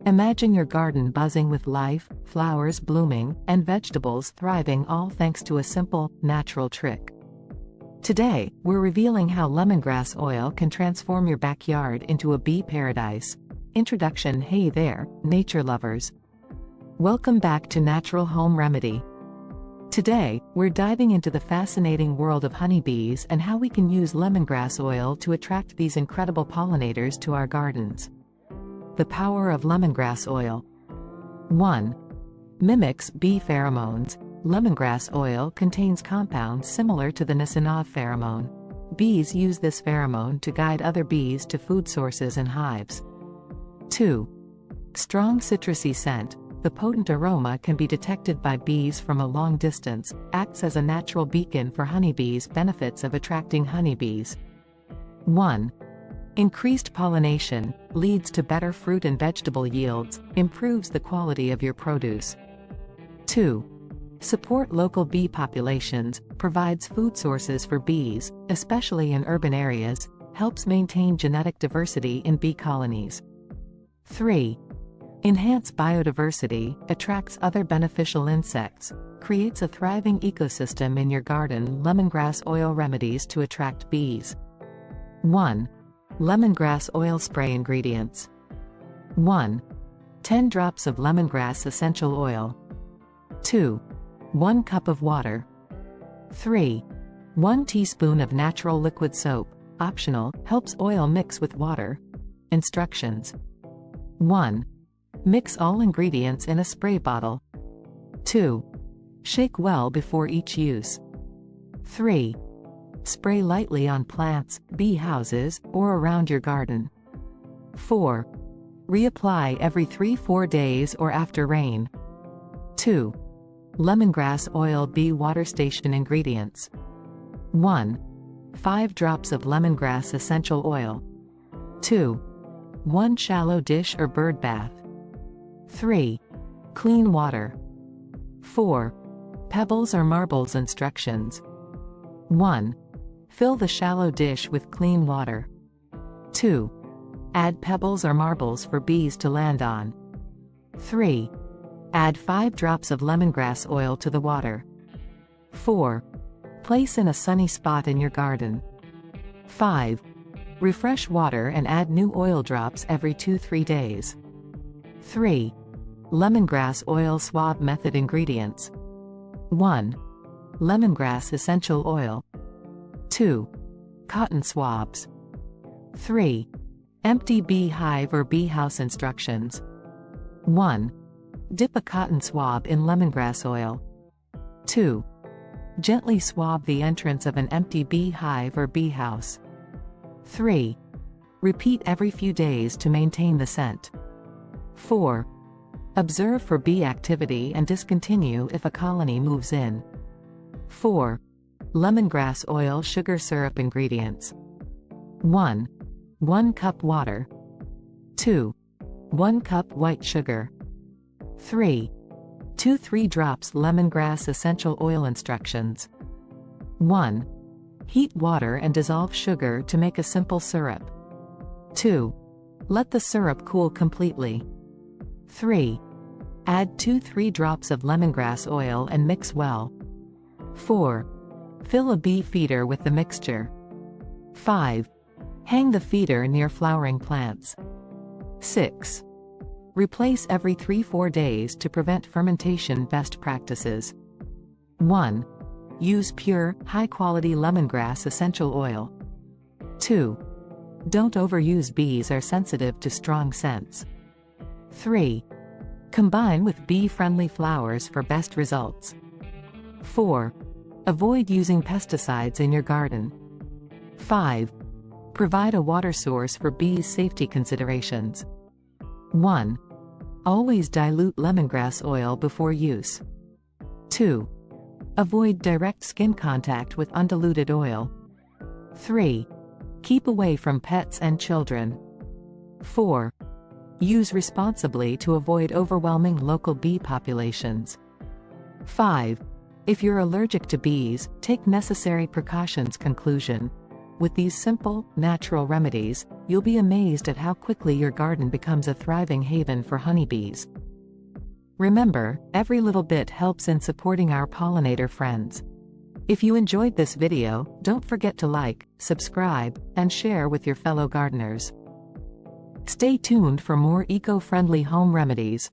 Imagine your garden buzzing with life, flowers blooming, and vegetables thriving, all thanks to a simple, natural trick. Today, we're revealing how lemongrass oil can transform your backyard into a bee paradise. Introduction. Hey there, nature lovers. Welcome back to Natural Home Remedy. Today, we're diving into the fascinating world of honeybees and how we can use lemongrass oil to attract these incredible pollinators to our gardens. The power of lemongrass oil. 1. Mimics bee pheromones. Lemongrass oil contains compounds similar to the Nisinov pheromone. Bees use this pheromone to guide other bees to food sources and hives. 2. Strong citrusy scent. The potent aroma can be detected by bees from a long distance, acts as a natural beacon for honeybees. Benefits of attracting honeybees. 1. Increased pollination, leads to better fruit and vegetable yields, improves the quality of your produce. 2. Support local bee populations, provides food sources for bees, especially in urban areas, helps maintain genetic diversity in bee colonies. 3. Enhance biodiversity, attracts other beneficial insects, creates a thriving ecosystem in your garden. Lemongrass oil remedies to attract bees. 1. Lemongrass oil spray. Ingredients. 1. 10 drops of lemongrass essential oil. 2. 1 cup of water. 3. 1 teaspoon of natural liquid soap, optional, helps oil mix with water. Instructions. 1. Mix all ingredients in a spray bottle. 2. Shake well before each use. 3. Spray lightly on plants, bee houses, or around your garden. 4. Reapply every 3-4 days or after rain. 2. Lemongrass oil bee water station. Ingredients. 1. 5 drops of lemongrass essential oil. 2. 1 shallow dish or bird bath. 3. Clean water. 4. Pebbles or marbles. Instructions. 1. Fill the shallow dish with clean water. 2. Add pebbles or marbles for bees to land on. 3. Add 5 drops of lemongrass oil to the water. 4. Place in a sunny spot in your garden. 5. Refresh water and add new oil drops every 2-3 days. 3. Lemongrass oil swab method. Ingredients. 1. Lemongrass essential oil. 2. Cotton swabs. 3. Empty bee hive or bee house. Instructions. 1. Dip a cotton swab in lemongrass oil. 2. Gently swab the entrance of an empty bee hive or bee house. 3. Repeat every few days to maintain the scent. 4. Observe for bee activity and discontinue if a colony moves in. 4. Lemongrass oil sugar syrup. Ingredients. 1. 1 cup water. 2. 1 cup white sugar. 3. 2-3 drops lemongrass essential oil. Instructions. 1. Heat water and dissolve sugar to make a simple syrup. 2. Let the syrup cool completely. 3. Add 2-3 drops of lemongrass oil and mix well. 4. Fill a bee feeder with the mixture. 5. Hang the feeder near flowering plants. 6. Replace every 3-4 days to prevent fermentation. Best practices. 1. Use pure, high-quality lemongrass essential oil. 2. Don't overuse. Bees are sensitive to strong scents. 3. Combine with bee-friendly flowers for best results. 4. Avoid using pesticides in your garden. 5. Provide a water source for bees. Safety considerations. 1. Always dilute lemongrass oil before use. 2. Avoid direct skin contact with undiluted oil. 3. Keep away from pets and children. 4. Use responsibly to avoid overwhelming local bee populations. 5. If you're allergic to bees, take necessary precautions. Conclusion. With these simple, natural remedies, you'll be amazed at how quickly your garden becomes a thriving haven for honeybees. Remember, every little bit helps in supporting our pollinator friends. If you enjoyed this video, don't forget to like, subscribe, and share with your fellow gardeners. Stay tuned for more eco-friendly home remedies,